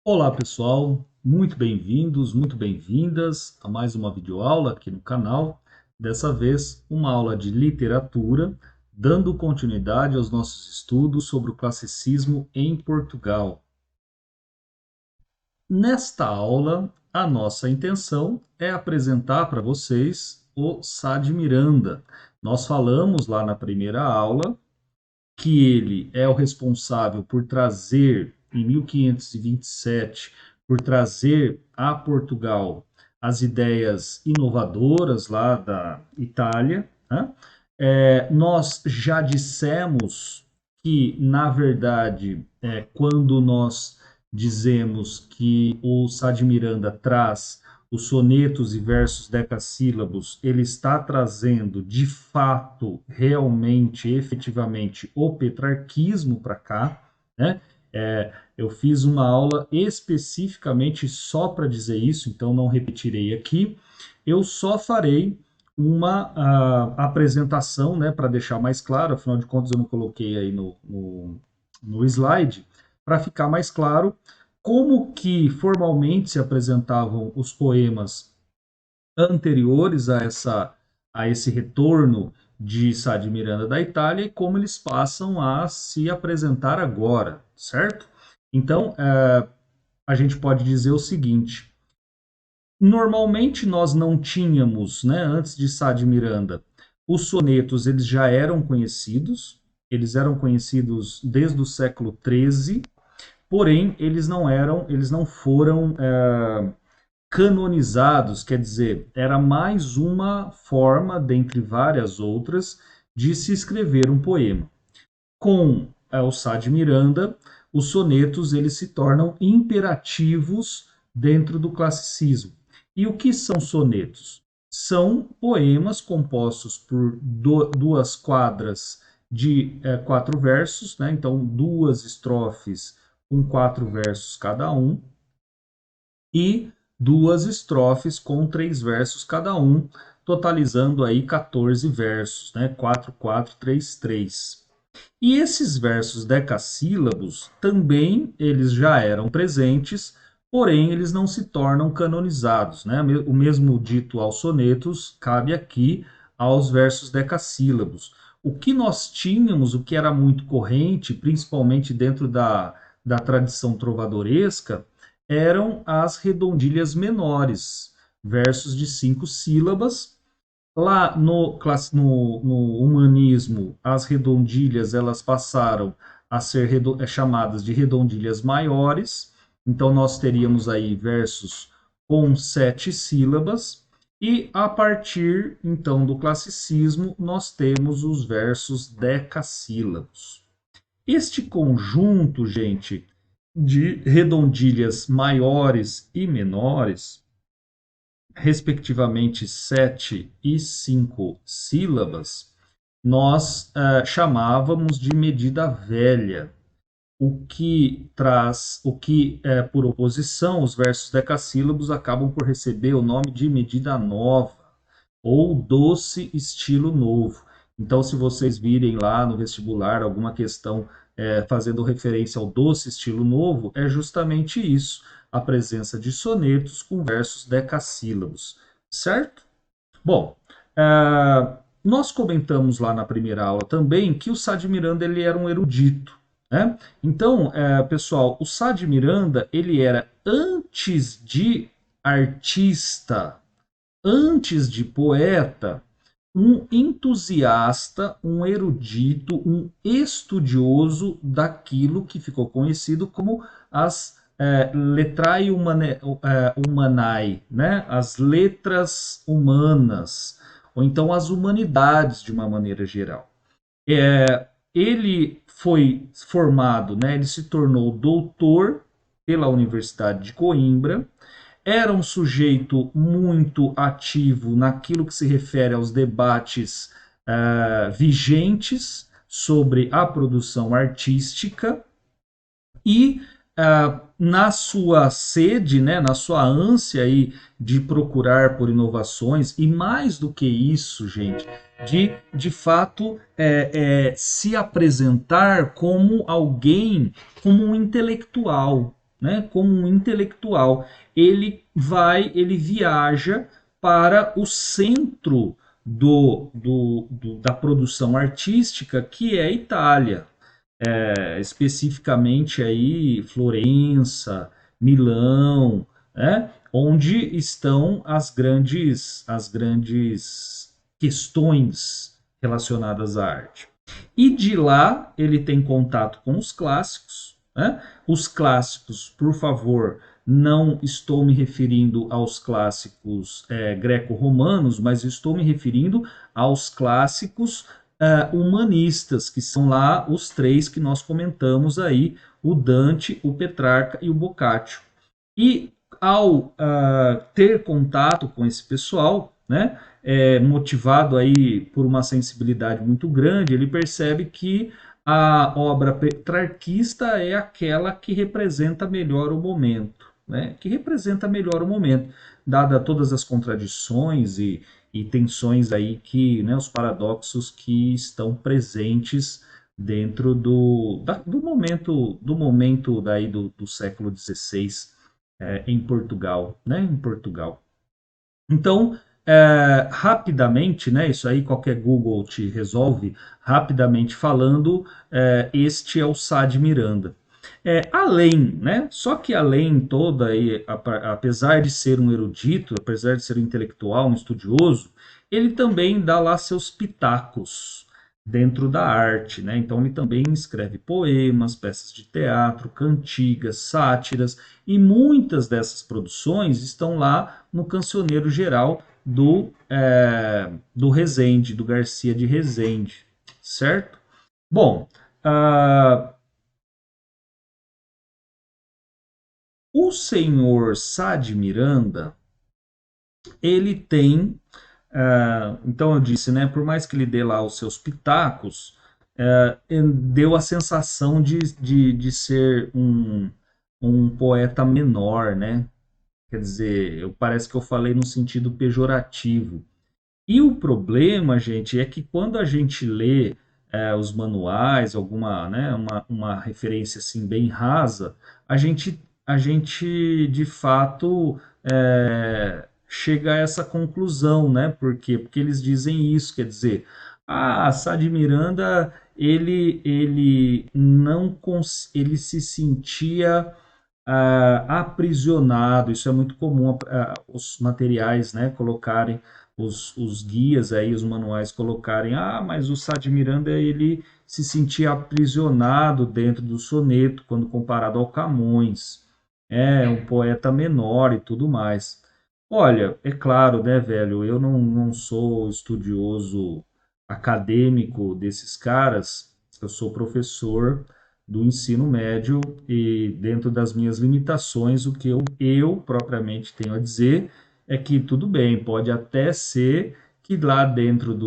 Olá pessoal, muito bem-vindos, muito bem-vindas a mais uma videoaula aqui no canal. Dessa vez, uma aula de literatura, dando continuidade aos nossos estudos sobre o classicismo em Portugal. Nesta aula, a nossa intenção é apresentar para vocês o Sá de Miranda. Nós falamos lá na primeira aula que ele é o responsável por trazer, em 1527, por trazer a Portugal as ideias inovadoras lá da Itália. Né? Nós já dissemos que, na verdade, quando nós dizemos que o Sá de Miranda traz os sonetos e versos decassílabos, ele está trazendo de fato, realmente, efetivamente, o petrarquismo para cá, né? Eu fiz uma aula especificamente só para dizer isso, então não repetirei aqui. Eu só farei uma apresentação, né, para deixar mais claro, afinal de contas eu não coloquei aí no slide, para ficar mais claro como que formalmente se apresentavam os poemas anteriores a esse retorno de Sá de Miranda da Itália e como eles passam a se apresentar agora, certo? Então, a gente pode dizer o seguinte: normalmente nós não tínhamos, né, antes de Sá de Miranda, os sonetos eles já eles eram conhecidos desde o século XIII, porém eles não foram canonizados, quer dizer, era mais uma forma, dentre várias outras, de se escrever um poema. Com o Sá de Miranda, os sonetos eles se tornam imperativos dentro do classicismo. E o que são sonetos? São poemas compostos por duas quadras de quatro versos, né? Então duas estrofes com quatro versos cada um, e duas estrofes com três versos cada um, totalizando aí 14 versos, né? 4, 4, 3, 3. E esses versos decassílabos também eles já eram presentes, porém eles não se tornam canonizados, né? O mesmo dito aos sonetos cabe aqui aos versos decassílabos. O que nós tínhamos, o que era muito corrente, principalmente dentro da tradição trovadoresca, eram as redondilhas menores, versos de 5 sílabas. Lá no humanismo, as redondilhas elas passaram a ser chamadas de redondilhas maiores. Então, nós teríamos aí versos com 7 sílabas. E a partir, então, do classicismo, nós temos os versos decassílabos. Este conjunto, gente, de redondilhas maiores e menores, respectivamente 7 e 5 sílabas, nós chamávamos de medida velha, o que por oposição, os versos decassílabos acabam por receber o nome de medida nova ou doce estilo novo. Então, se vocês virem lá no vestibular alguma questão fazendo referência ao doce estilo novo, é justamente isso, a presença de sonetos com versos decassílabos, certo? Bom, nós comentamos lá na primeira aula também que o Sá de Miranda ele era um erudito, né? Então, pessoal, o Sá de Miranda ele era, antes de artista, antes de poeta, um entusiasta, um erudito, um estudioso daquilo que ficou conhecido como as letrae humanae, né? As letras humanas, ou então as humanidades de uma maneira geral. Ele foi formado, né? Ele se tornou doutor pela Universidade de Coimbra, era um sujeito muito ativo naquilo que se refere aos debates vigentes sobre a produção artística e na sua sede, né, na sua ânsia aí de procurar por inovações e mais do que isso, gente, de fato se apresentar como alguém, como um intelectual, né, como um intelectual. Ele viaja para o centro da produção artística, que é a Itália, especificamente aí Florença, Milão, né, onde estão as grandes questões relacionadas à arte. E de lá ele tem contato com os clássicos, né? Os clássicos, por favor, não estou me referindo aos clássicos greco-romanos, mas estou me referindo aos clássicos humanistas, que são lá os três que nós comentamos aí, o Dante, o Petrarca e o Boccaccio. E ao ter contato com esse pessoal, né, motivado aí por uma sensibilidade muito grande, ele percebe que a obra petrarquista é aquela que representa melhor o momento, né, que representa melhor o momento, dada todas as contradições e tensões aí que, né, os paradoxos que estão presentes dentro do momento daí do século XVI em Portugal, né? Em Portugal. Então, rapidamente, né? Isso aí qualquer Google te resolve. Rapidamente falando, este é o Sá de Miranda. Além, né? Só que além toda, aí, apesar de ser um erudito, apesar de ser um intelectual, um estudioso, ele também dá lá seus pitacos dentro da arte, né? Então ele também escreve poemas, peças de teatro, cantigas, sátiras, e muitas dessas produções estão lá no Cancioneiro Geral do Rezende, do Garcia de Rezende, certo? Bom, o senhor Sá de Miranda, ele tem, então eu disse, né, por mais que ele dê lá os seus pitacos, deu a sensação de ser um poeta menor, né? Quer dizer, parece que eu falei no sentido pejorativo. E o problema, gente, é que quando a gente lê os manuais, alguma, né, uma referência assim bem rasa, a gente de fato chega a essa conclusão, né? Por quê? Porque eles dizem isso, quer dizer, Sá de Miranda, ele não ele se sentia aprisionado. Isso é muito comum, os materiais, né, colocarem, os guias aí, os manuais colocarem, mas o Sá de Miranda, ele se sentia aprisionado dentro do soneto quando comparado ao Camões, um poeta menor e tudo mais. Olha, é claro, né, velho, eu não sou estudioso acadêmico desses caras, eu sou professor do ensino médio e dentro das minhas limitações, o que eu propriamente tenho a dizer é que tudo bem, pode até ser que lá dentro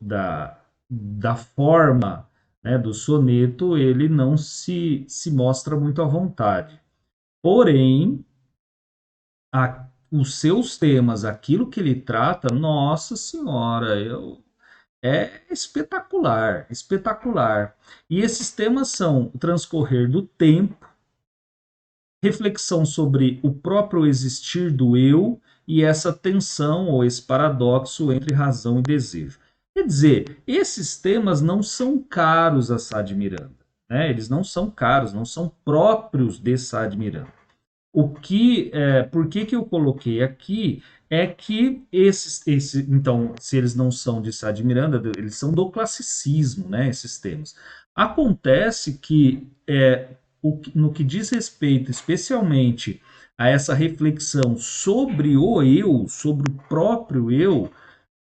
da forma, né, do soneto ele não se mostra muito à vontade. Porém, os seus temas, aquilo que ele trata, nossa senhora, é espetacular, espetacular. E esses temas são o transcorrer do tempo, reflexão sobre o próprio existir do eu e essa tensão ou esse paradoxo entre razão e desejo. Quer dizer, esses temas não são caros a Sá de Miranda, né? Eles não são caros, não são próprios de Sá de Miranda. Por que eu coloquei aqui é que então, se eles não são de Sá de Miranda, eles são do classicismo, né, esses temas. Acontece que, no que diz respeito especialmente a essa reflexão sobre o eu, sobre o próprio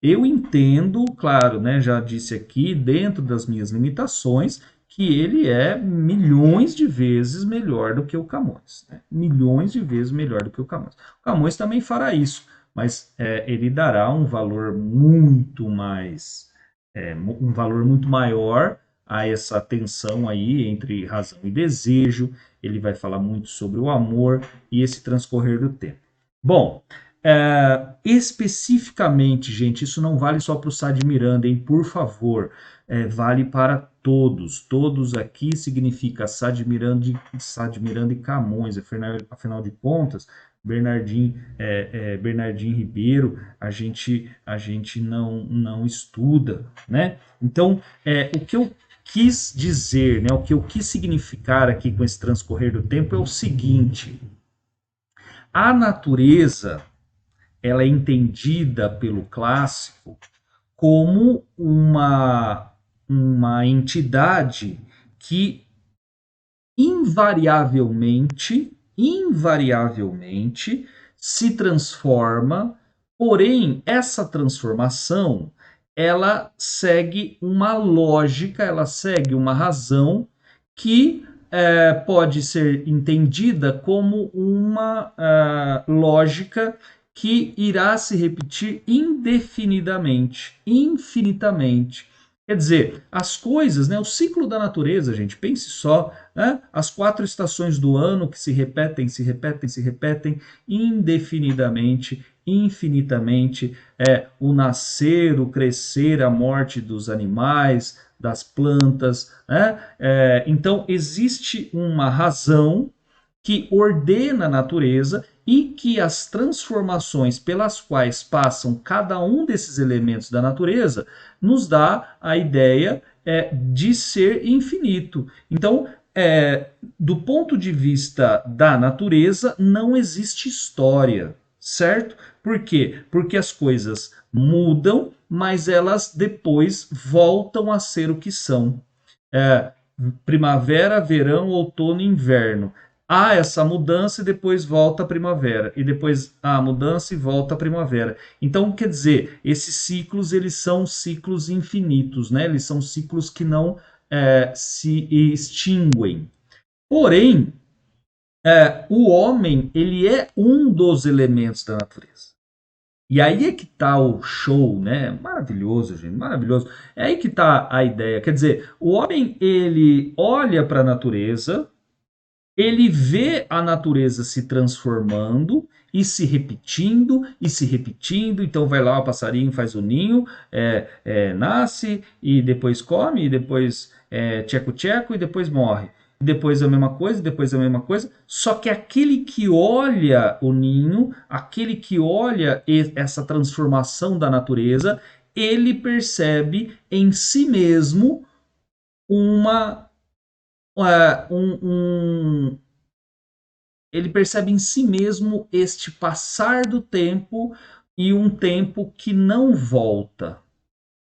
eu entendo, claro, né, já disse aqui, dentro das minhas limitações, que ele é milhões de vezes melhor do que o Camões. Né? Milhões de vezes melhor do que o Camões. O Camões também fará isso, mas ele dará um valor muito mais, um valor muito maior a essa tensão aí entre razão e desejo. Ele vai falar muito sobre o amor e esse transcorrer do tempo. Bom, especificamente, gente, isso não vale só para o Sá de Miranda, hein? Por favor. vale para todos. Todos aqui significa Sá de Miranda e Camões. Afinal de contas, Bernardinho Ribeiro, a gente não estuda, né? Então, o que eu quis dizer, né, o que eu quis significar aqui com esse transcorrer do tempo é o seguinte: a natureza, ela é entendida pelo clássico como uma entidade que invariavelmente se transforma, porém essa transformação ela segue uma lógica, ela segue uma razão que pode ser entendida como uma lógica que irá se repetir indefinidamente, infinitamente. Quer dizer, as coisas, né, o ciclo da natureza, gente, pense só, né, as 4 estações do ano que se repetem, se repetem, se repetem indefinidamente, infinitamente, o nascer, o crescer, a morte dos animais, das plantas, né? Então, existe uma razão que ordena a natureza e que as transformações pelas quais passam cada um desses elementos da natureza nos dá a ideia de ser infinito. Então, do ponto de vista da natureza, não existe história, certo? Por quê? Porque as coisas mudam, mas elas depois voltam a ser o que são. É, primavera, verão, outono e inverno. Há essa mudança e depois volta a primavera. E depois há a mudança e volta a primavera. Então, quer dizer, esses ciclos, eles são ciclos infinitos, né? Eles são ciclos que não se extinguem. Porém, o homem, ele é um dos elementos da natureza. E aí é que tá o show, né? Maravilhoso, gente, maravilhoso. É aí que tá a ideia. Quer dizer, o homem, ele olha para a natureza, ele vê a natureza se transformando e se repetindo e se repetindo. Então vai lá o passarinho, faz o ninho, nasce e depois come, e depois tcheco-tcheco e depois morre. E depois a mesma coisa, e depois a mesma coisa. Só que aquele que olha o ninho, aquele que olha essa transformação da natureza, ele percebe em si mesmo uma ele percebe em si mesmo este passar do tempo e um tempo que não volta.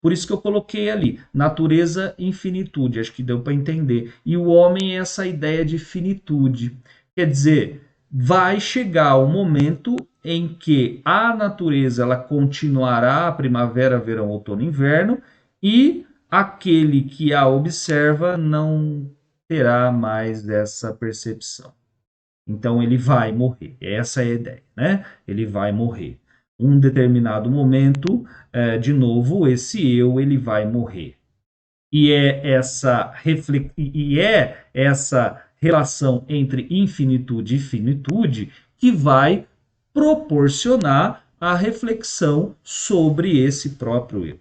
Por isso que eu coloquei ali, natureza e infinitude, acho que deu para entender. E o homem é essa ideia de finitude. Quer dizer, vai chegar o momento em que a natureza ela continuará primavera, verão, outono, inverno e aquele que a observa não terá mais essa percepção. Então ele vai morrer. Essa é a ideia, né? Ele vai morrer. Um determinado momento, de novo, esse eu ele vai morrer. E é essa relação entre infinitude e finitude que vai proporcionar a reflexão sobre esse próprio eu.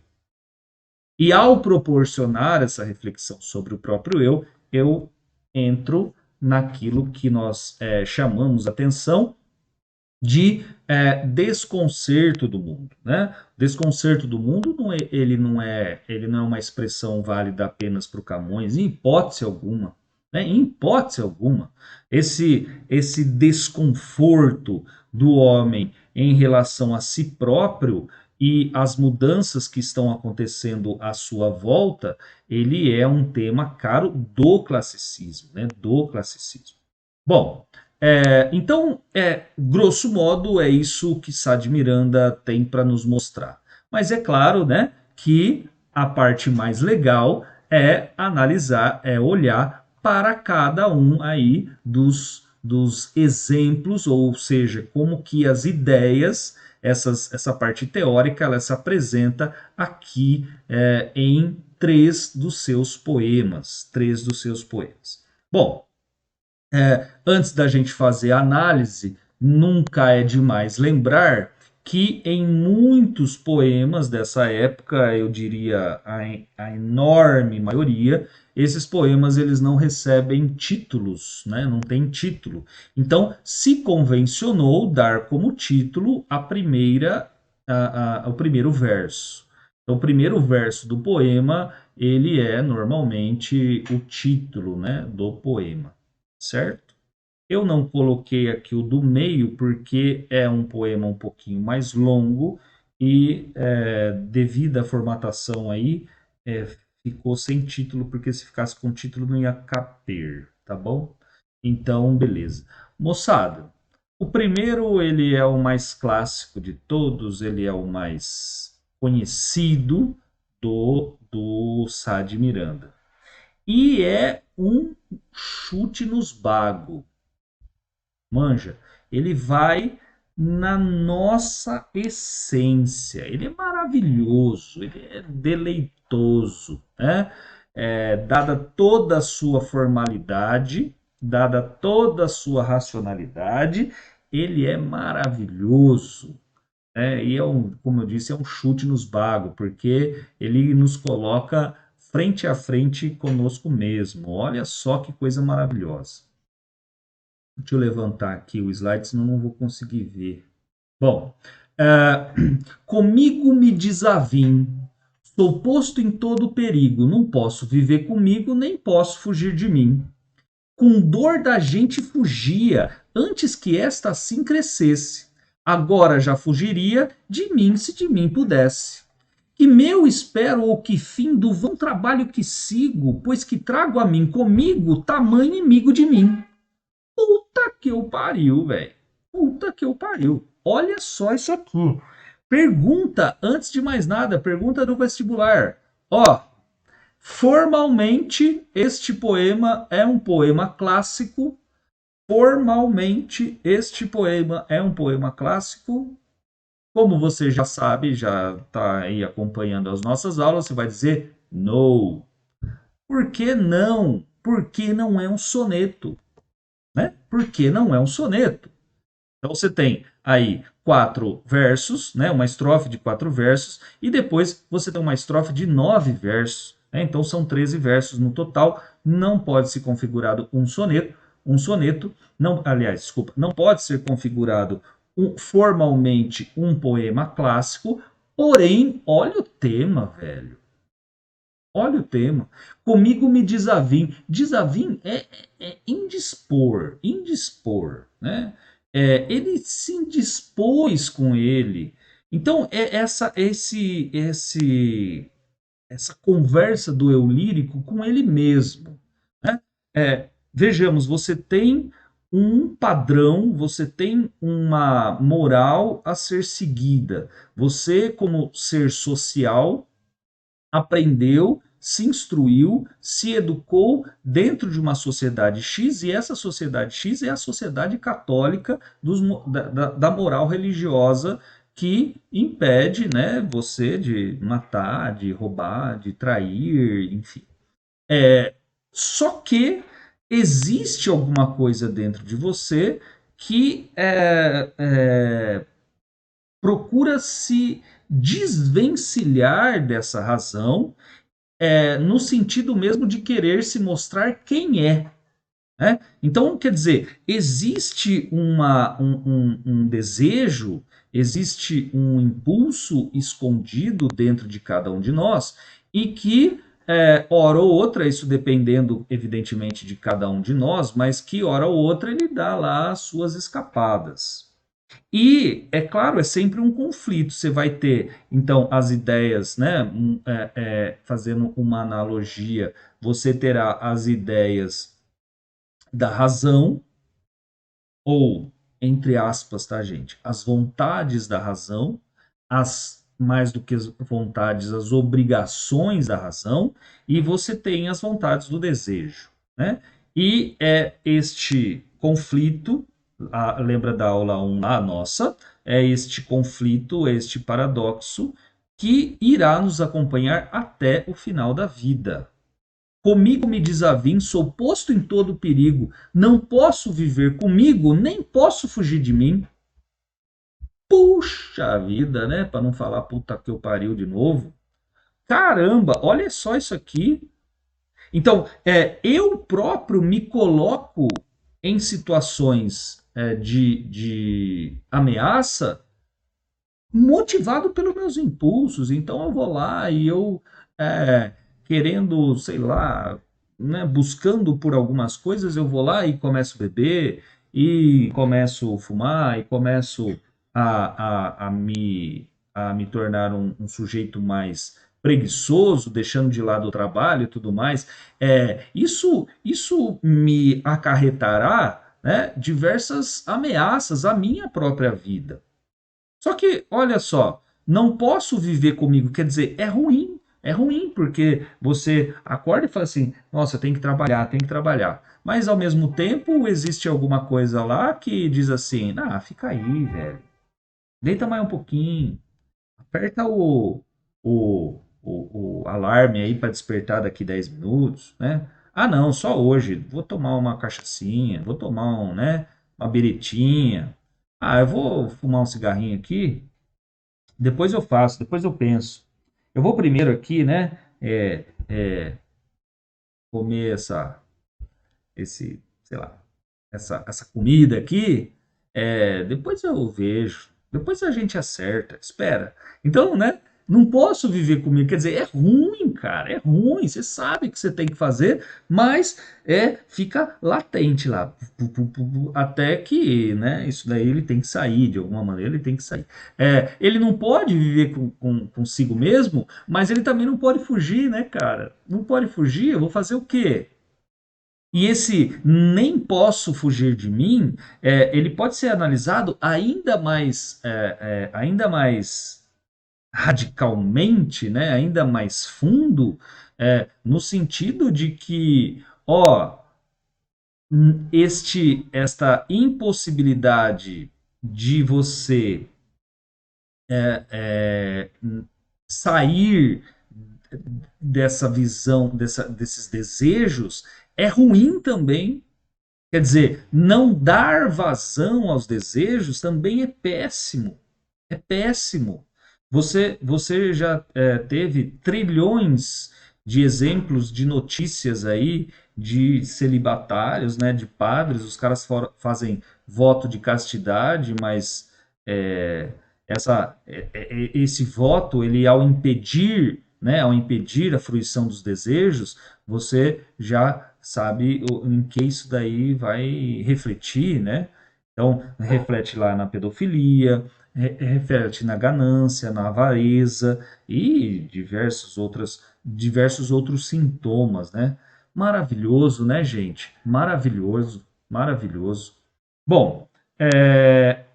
E ao proporcionar essa reflexão sobre o próprio eu entro naquilo que nós chamamos atenção de desconcerto do mundo, né? Desconcerto do mundo ele não é uma expressão válida apenas para o Camões, em hipótese alguma, né? Em hipótese alguma, esse desconforto do homem em relação a si próprio e as mudanças que estão acontecendo à sua volta, ele é um tema caro do classicismo, né? Do classicismo. Bom, então, grosso modo, é isso que Sá de Miranda tem para nos mostrar. Mas é claro, né, que a parte mais legal é analisar, é olhar para cada um aí dos exemplos, ou seja, como que as ideias, essa parte teórica, ela se apresenta aqui em 3 dos seus poemas. Bom, antes da gente fazer a análise, nunca é demais lembrar que em muitos poemas dessa época, eu diria a enorme maioria, esses poemas eles não recebem títulos, né? Não tem título. Então, se convencionou dar como título o primeiro verso. Então, o primeiro verso do poema, ele é normalmente o título, né, do poema, certo? Eu não coloquei aqui o do meio porque é um poema um pouquinho mais longo e devido à formatação aí ficou sem título, porque se ficasse com título não ia caber, tá bom? Então, beleza. Moçada, o primeiro ele é o mais clássico de todos, ele é o mais conhecido do Sá de Miranda. E é um chute nos bagos. Manja, ele vai na nossa essência. Ele é maravilhoso, ele é deleitoso, né? Dada toda a sua formalidade, dada toda a sua racionalidade, ele é maravilhoso. E como eu disse, é um chute nos bagos, porque ele nos coloca frente a frente conosco mesmo. Olha só que coisa maravilhosa. Deixa eu levantar aqui o slide, senão não vou conseguir ver. Bom, comigo me desavim, sou posto em todo perigo, não posso viver comigo, nem posso fugir de mim. Com dor da gente fugia, antes que esta assim crescesse. Agora já fugiria de mim, se de mim pudesse. Que meu espero ou que fim do vão trabalho que sigo, pois que trago a mim comigo tamanho inimigo de mim. Puta que eu pariu, velho. Puta que eu pariu. Olha só isso aqui. Pergunta, antes de mais nada, pergunta do vestibular. Ó, formalmente, este poema é um poema clássico. Formalmente, este poema é um poema clássico. Como você já sabe, já está aí acompanhando as nossas aulas, você vai dizer no. Por que não? Porque não é um soneto, né? Porque não é um soneto. Então você tem aí 4 versos, né? Uma estrofe de 4 versos, e depois você tem uma estrofe de 9 versos. Né? Então são 13 versos no total. Não pode ser configurado um soneto. Um soneto, não, aliás, desculpa, não pode ser configurado formalmente um poema clássico. Porém, olha o tema, velho. Olha o tema. Comigo me desavim. Desavim é indispor, indispor, né? Ele se indispôs com ele. Então, essa conversa do eu lírico com ele mesmo. Né? Vejamos, você tem um padrão, você tem uma moral a ser seguida. Você, como ser social, aprendeu, se instruiu, se educou dentro de uma sociedade X, e essa sociedade X é a sociedade católica da moral religiosa que impede, né, você de matar, de roubar, de trair, enfim. Só que existe alguma coisa dentro de você que procura se desvencilhar dessa razão, no sentido mesmo de querer se mostrar quem é. Né? Então, quer dizer, existe um desejo, existe um impulso escondido dentro de cada um de nós e que, hora ou outra, isso dependendo, evidentemente, de cada um de nós, mas que, hora ou outra, ele dá lá as suas escapadas. E, é claro, é sempre um conflito. Você vai ter, então, as ideias, né? Fazendo uma analogia, você terá as ideias da razão, ou, entre aspas, tá, gente? As vontades da razão, mais do que as vontades, as obrigações da razão, e você tem as vontades do desejo, né? E é este conflito, lembra da aula 1 lá, nossa, é este conflito, este paradoxo, que irá nos acompanhar até o final da vida. Comigo me desavim, sou posto em todo perigo, não posso viver comigo, nem posso fugir de mim. Puxa vida, né? Para não falar puta que eu pariu de novo. Caramba, olha só isso aqui. Então, eu próprio me coloco em situações de ameaça motivado pelos meus impulsos. Então eu vou lá e eu querendo, sei lá, né, buscando por algumas coisas, eu vou lá e começo a beber, e começo a fumar, e começo a me tornar um sujeito mais preguiçoso, deixando de lado o trabalho e tudo mais. Isso me acarretará, né, diversas ameaças à minha própria vida. Só que, olha só, não posso viver comigo, quer dizer, é ruim, porque você acorda e fala assim, nossa, tem que trabalhar, tem que trabalhar. Mas ao mesmo tempo existe alguma coisa lá que diz assim, ah, fica aí, velho, deita mais um pouquinho, aperta o alarme aí para despertar daqui 10 minutos, né? Ah, não, só hoje, vou tomar uma cachaçinha, vou tomar uma biretinha, ah, eu vou fumar um cigarrinho aqui, depois eu faço, depois eu penso. Eu vou primeiro aqui, né? Comer sei lá, essa comida aqui. Depois eu vejo. Depois a gente acerta. Espera. Então, né? Não posso viver comigo. Quer dizer, é ruim, cara. É ruim. Você sabe que você tem que fazer, mas fica latente lá. Até que, né? Isso daí ele tem que sair de alguma maneira. Ele tem que sair. Ele não pode viver consigo mesmo, mas ele também não pode fugir, né, cara? Não pode fugir. Eu vou fazer o quê? E esse nem posso fugir de mim, ele pode ser analisado ainda mais radicalmente, né, ainda mais fundo, no sentido de que, ó, esta impossibilidade de você é, sair dessa visão, desses desejos, é ruim também. Quer dizer, não dar vazão aos desejos também é péssimo. É péssimo. Você já teve trilhões de exemplos de notícias aí de celibatários, né, de padres, os caras fazem voto de castidade, mas é, esse voto, ele ao impedir a fruição dos desejos, você já sabe em que isso daí vai refletir, né? Então, reflete lá na pedofilia, reflete na ganância, na avareza e diversos outros sintomas, né? Maravilhoso, né, gente? Maravilhoso, maravilhoso. Bom,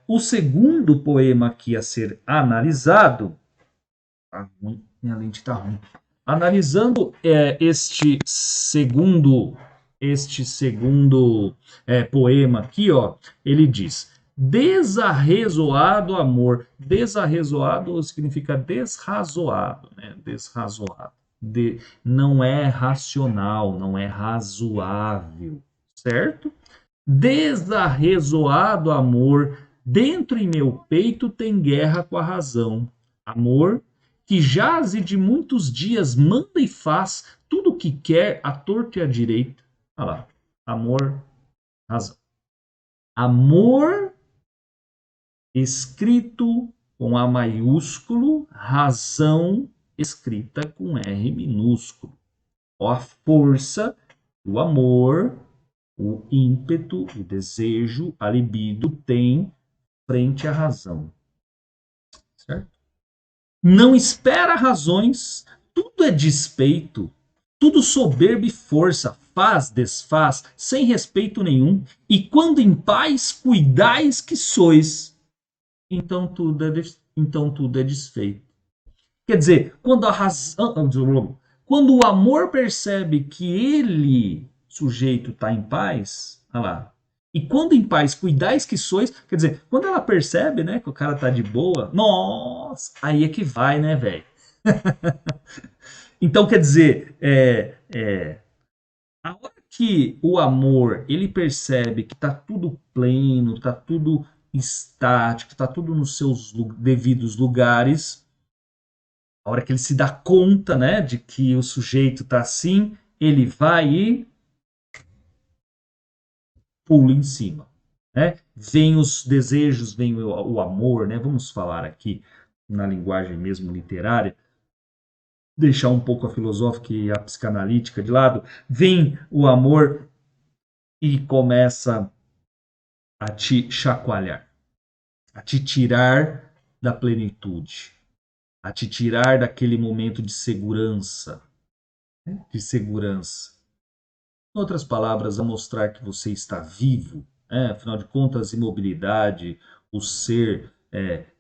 o segundo poema aqui a ser analisado. Tá ruim, minha lente está ruim. Analisando este segundo poema aqui, ó, ele diz: desarrazoado amor. Desarrazoado significa desrazoado, né? Desrazoado. Não é racional, não é razoável, certo? Desarrazoado amor, dentro em meu peito tem guerra com a razão. Amor que jaze de muitos dias, manda e faz tudo o que quer, à torto e à direita. Olha lá, amor, razão. Amor escrito com A maiúsculo, razão escrita com R minúsculo. Ó a força do amor, o ímpeto, o desejo, a libido tem frente à razão. Certo? Não espera razões, tudo é despeito, tudo soberba e força, faz, desfaz, sem respeito nenhum, e quando em paz cuidais que sois, então tudo é desfeito. Quer dizer, quando a razão, quando o amor percebe que ele, sujeito, está em paz, olha lá. E quando em paz cuidais que sois, quer dizer, quando ela percebe, né, que o cara tá de boa, nossa, aí é que vai, né, velho? Então, quer dizer, a hora que o amor ele percebe que tá tudo pleno, tá tudo estático, está tudo nos seus devidos lugares. A hora que ele se dá conta, né, de que o sujeito está assim, ele vai e pula em cima, né? Vem os desejos, vem o amor, né? Vamos falar aqui na linguagem mesmo literária, deixar um pouco a filosófica e a psicanalítica de lado. Vem o amor e começa a te chacoalhar, a te tirar da plenitude, a te tirar daquele momento de segurança, né? De segurança. Em outras palavras, a mostrar que você está vivo, né? Afinal de contas, imobilidade, o ser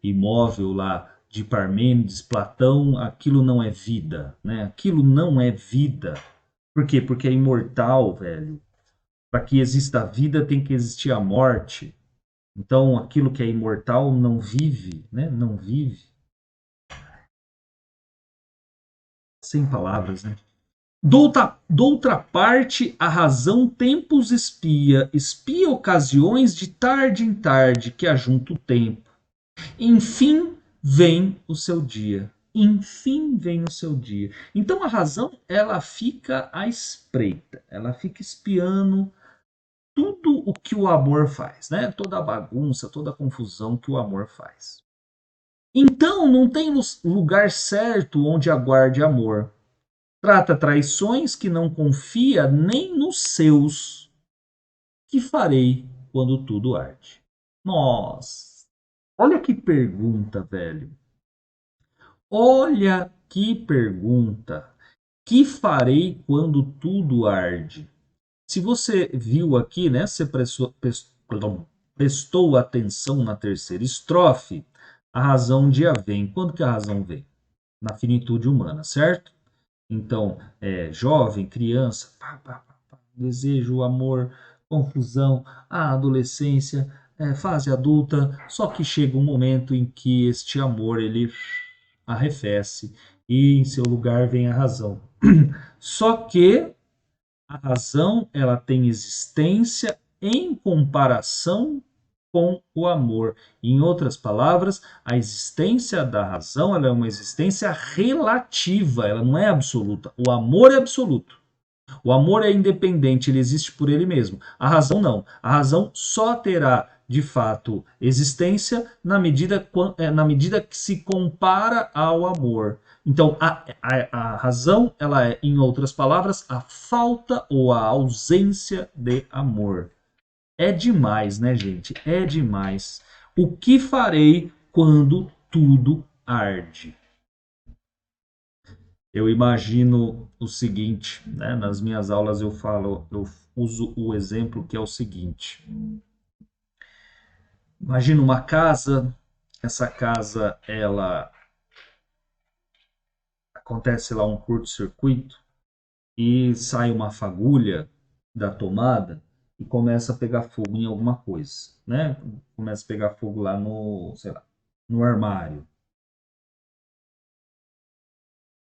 imóvel lá de Parmênides, Platão, aquilo não é vida, né? Aquilo não é vida. Por quê? Porque é imortal, velho. Para que exista a vida, tem que existir a morte. Então, aquilo que é imortal não vive, né? Não vive. Sem palavras, né? Doutra parte, a razão tempos espia, espia ocasiões de tarde em tarde que ajunta o tempo. Enfim vem o seu dia. Enfim vem o seu dia. Então a razão, ela fica à espreita, ela fica espiando tudo o que o amor faz, né? Toda a bagunça, toda a confusão que o amor faz. Então não tem lugar certo onde aguarde amor. Trata traições que não confia nem nos seus. Que farei quando tudo arde? Nossa, olha que pergunta, velho. Olha que pergunta. Que farei quando tudo arde? Se você viu aqui, né? Você prestou atenção na terceira estrofe, a razão um dia vem. Quando que a razão vem? Na finitude humana, certo? Então, jovem, criança, desejo, amor, confusão, a adolescência, fase adulta, só que chega um momento em que este amor ele arrefece e em seu lugar vem a razão. Só que a razão ela tem existência em comparação com o amor. Em outras palavras, a existência da razão ela é uma existência relativa, ela não é absoluta. O amor é absoluto. O amor é independente, ele existe por ele mesmo. A razão não. A razão só terá de fato existência na medida que se compara ao amor. Então, a razão, ela é, em outras palavras, a falta ou a ausência de amor. É demais, né, gente? É demais. O que farei quando tudo arde? Eu imagino o seguinte, né? Nas minhas aulas eu uso o exemplo que é o seguinte. Imagina uma casa, essa casa ela acontece lá um curto-circuito e sai uma fagulha da tomada e começa a pegar fogo em alguma coisa, né? Começa a pegar fogo lá no, sei lá, no armário.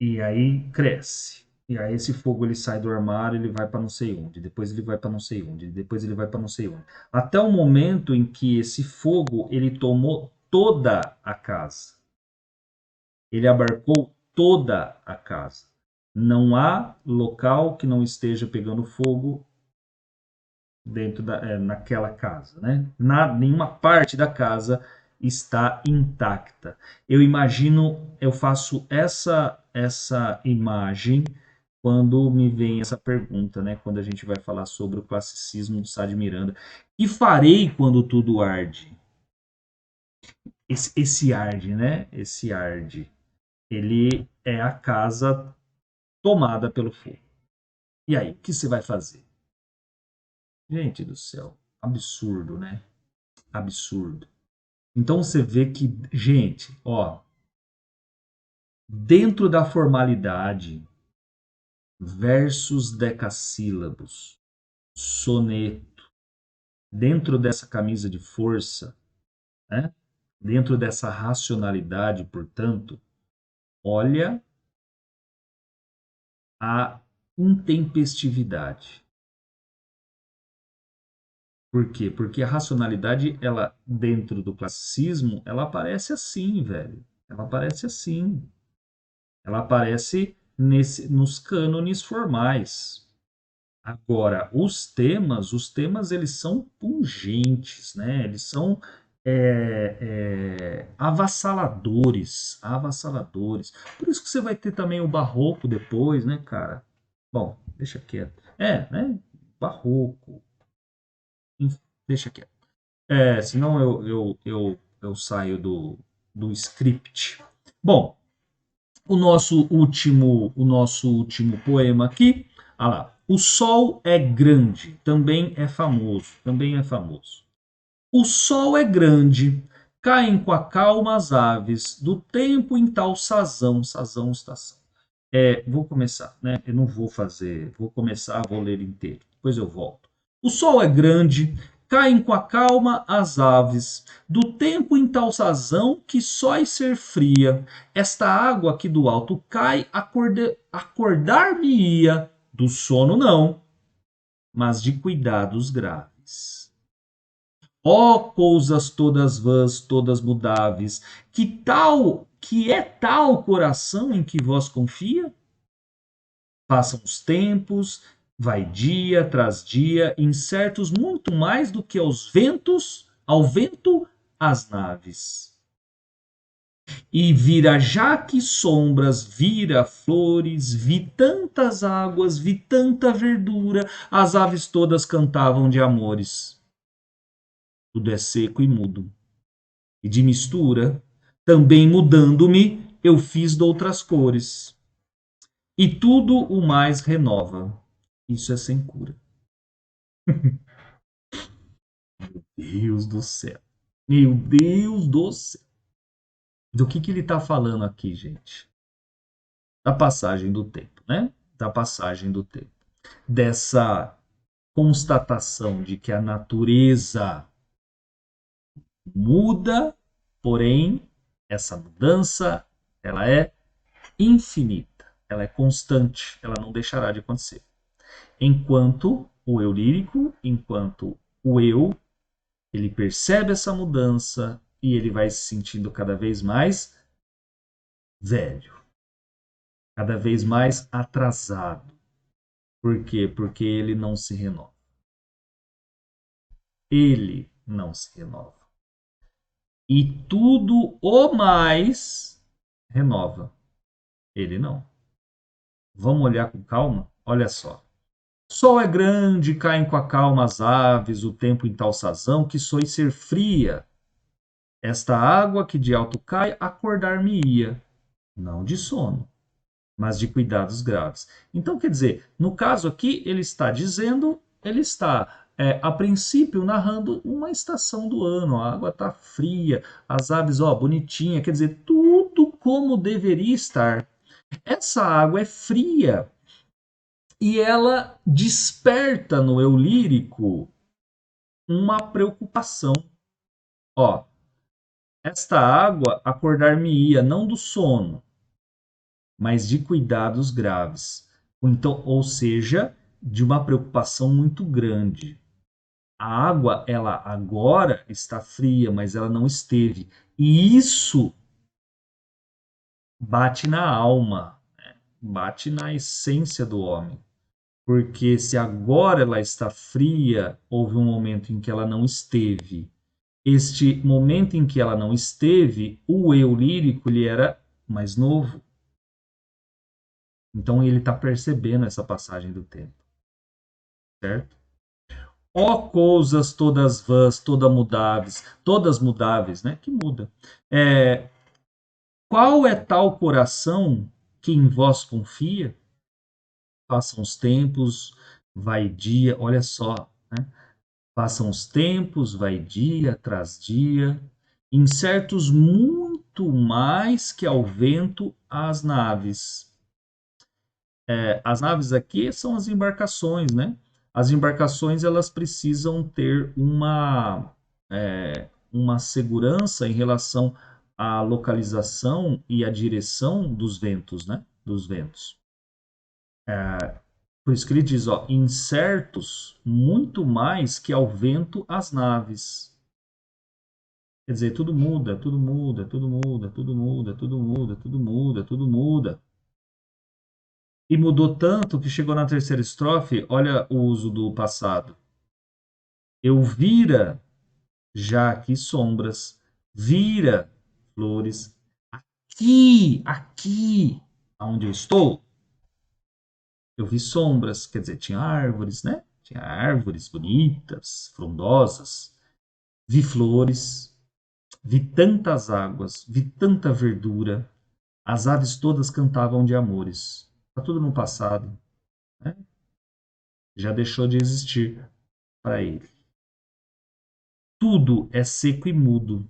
E aí cresce. E aí esse fogo ele sai do armário, ele vai para não sei onde, depois ele vai para não sei onde, depois ele vai para não sei onde. Até o momento em que esse fogo ele tomou toda a casa. Ele abarcou toda a casa. Não há local que não esteja pegando fogo naquela casa, né? Nenhuma parte da casa está intacta. Eu imagino, eu faço essa imagem quando me vem essa pergunta, né? Quando a gente vai falar sobre o classicismo do Sá de Miranda. Que farei quando tudo arde? Esse arde, né? Esse arde, ele é a casa tomada pelo fogo. E aí, o que você vai fazer? Gente do céu, absurdo, né? Absurdo. Então você vê que, gente, ó, dentro da formalidade, versos decassílabos, soneto, dentro dessa camisa de força, né? Dentro dessa racionalidade, portanto, olha a intempestividade. Por quê? Porque a racionalidade, ela, dentro do classicismo, ela aparece assim, velho. Ela aparece assim. Ela aparece nos cânones formais. Agora, os temas eles são pungentes, né? Eles são avassaladores, avassaladores. Por isso que você vai ter também o barroco depois, né, cara? Bom, deixa quieto. Né? Barroco, deixa quieto. Senão eu saio do script. Bom, o nosso último poema aqui, ah lá. O sol é grande, também é famoso, também é famoso. O sol é grande, caem com a calma as aves, do tempo em tal sazão, sazão, estação. Vou começar, né? Eu não vou fazer, vou começar, vou ler inteiro, depois eu volto. O sol é grande, caem com a calma as aves, do tempo em tal sazão que só é ser fria. Esta água que do alto cai, acordar-me-ia, do sono não, mas de cuidados graves. Ó coisas todas vãs, todas mudáveis, que é tal coração em que vós confia? Passam os tempos, vai dia tras dia, incertos muito mais do que aos ventos, ao vento, as naves. E vira já que sombras, vira flores, vi tantas águas, vi tanta verdura, as aves todas cantavam de amores. Tudo é seco e mudo. E de mistura, também mudando-me, eu fiz de outras cores. E tudo o mais renova. Isso é sem cura. Deus do céu. Meu Deus do céu. Do que ele está falando aqui, gente? Da passagem do tempo, né? Da passagem do tempo. Dessa constatação de que a natureza muda, porém, essa mudança, ela é infinita, ela é constante, ela não deixará de acontecer. Enquanto o eu lírico, enquanto o eu, ele percebe essa mudança e ele vai se sentindo cada vez mais velho, cada vez mais atrasado. Por quê? Porque ele não se renova. Ele não se renova. E tudo o mais renova. Ele não. Vamos olhar com calma? Olha só. Sol é grande, caem com a calma as aves, o tempo em tal sazão, que sois ser fria. Esta água que de alto cai, acordar-me-ia, não de sono, mas de cuidados graves. Então, quer dizer, no caso aqui, ele está dizendo, ele está, a princípio, narrando uma estação do ano. A água está fria, as aves, ó, bonitinha, quer dizer, tudo como deveria estar. Essa água é fria e ela desperta no eu lírico uma preocupação. Ó, esta água acordar-me-ia, não do sono, mas de cuidados graves. Então, ou seja, de uma preocupação muito grande. A água, ela agora está fria, mas ela não esteve. E isso bate na alma, né? Bate na essência do homem. Porque se agora ela está fria, houve um momento em que ela não esteve. Este momento em que ela não esteve, o eu lírico ele era mais novo. Então ele está percebendo essa passagem do tempo, certo? Ó coisas todas vãs, todas mudáveis, né? Que muda. É, qual é tal coração que em vós confia? Passam os tempos, vai dia, olha só, né? Passam os tempos, vai dia tras dia, incertos muito mais que ao vento as naves. As naves aqui são as embarcações, né? As embarcações elas precisam ter uma segurança em relação à localização e à direção dos ventos, né? Dos ventos. Por isso que ele diz, ó, incertos muito mais que ao vento as naves. Quer dizer, tudo muda, tudo muda, tudo muda, tudo muda, tudo muda, tudo muda, tudo muda. E mudou tanto que chegou na terceira estrofe, olha o uso do passado. Eu vira já aqui sombras, vira flores. Aqui, onde eu estou, eu vi sombras, quer dizer, tinha árvores, né? Tinha árvores bonitas, frondosas. Vi flores, vi tantas águas, vi tanta verdura. As aves todas cantavam de amores. Está tudo no passado, né? Já deixou de existir para ele. Tudo é seco e mudo.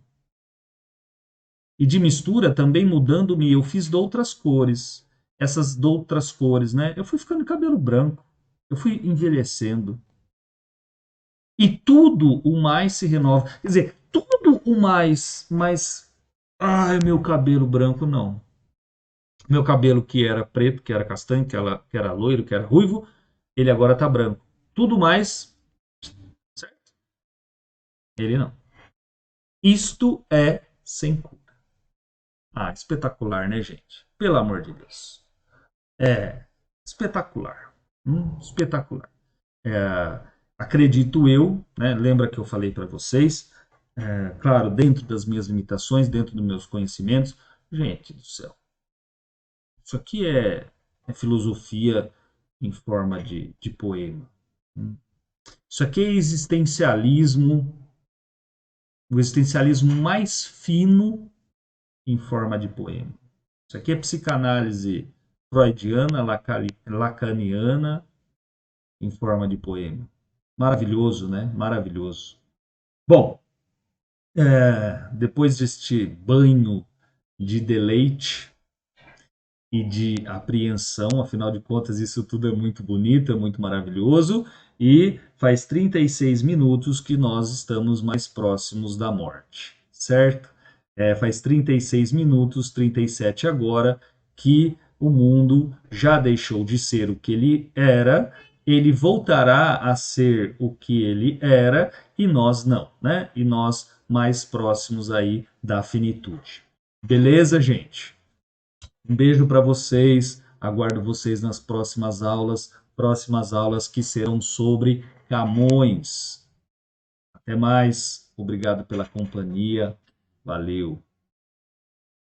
E de mistura também mudando-me, eu fiz de outras cores. Essas de outras cores, né? Eu fui ficando de cabelo branco. Eu fui envelhecendo. E tudo o mais se renova. Quer dizer, tudo o mais, mas. Ai, meu cabelo branco, não. Meu cabelo que era preto, que era castanho, que era loiro, que era ruivo, ele agora tá branco. Tudo mais. Certo? Ele não. Isto é sem cura. Ah, espetacular, né, gente? Pelo amor de Deus. É espetacular. Espetacular. É, acredito eu, né? Lembra que eu falei para vocês, claro, dentro das minhas limitações, dentro dos meus conhecimentos, gente do céu, isso aqui é filosofia em forma de poema. Hum. Isso aqui é existencialismo, o existencialismo mais fino em forma de poema. Isso aqui é psicanálise freudiana, lacaniana em forma de poema. Maravilhoso, né? Maravilhoso. Bom, depois deste banho de deleite e de apreensão, afinal de contas, isso tudo é muito bonito, é muito maravilhoso, e faz 36 minutos que nós estamos mais próximos da morte, certo? Faz 36 minutos, 37 agora, que o mundo já deixou de ser o que ele era, ele voltará a ser o que ele era, e nós não, né? E nós mais próximos aí da finitude. Beleza, gente? Um beijo para vocês. Aguardo vocês nas próximas aulas que serão sobre Camões. Até mais. Obrigado pela companhia. Valeu.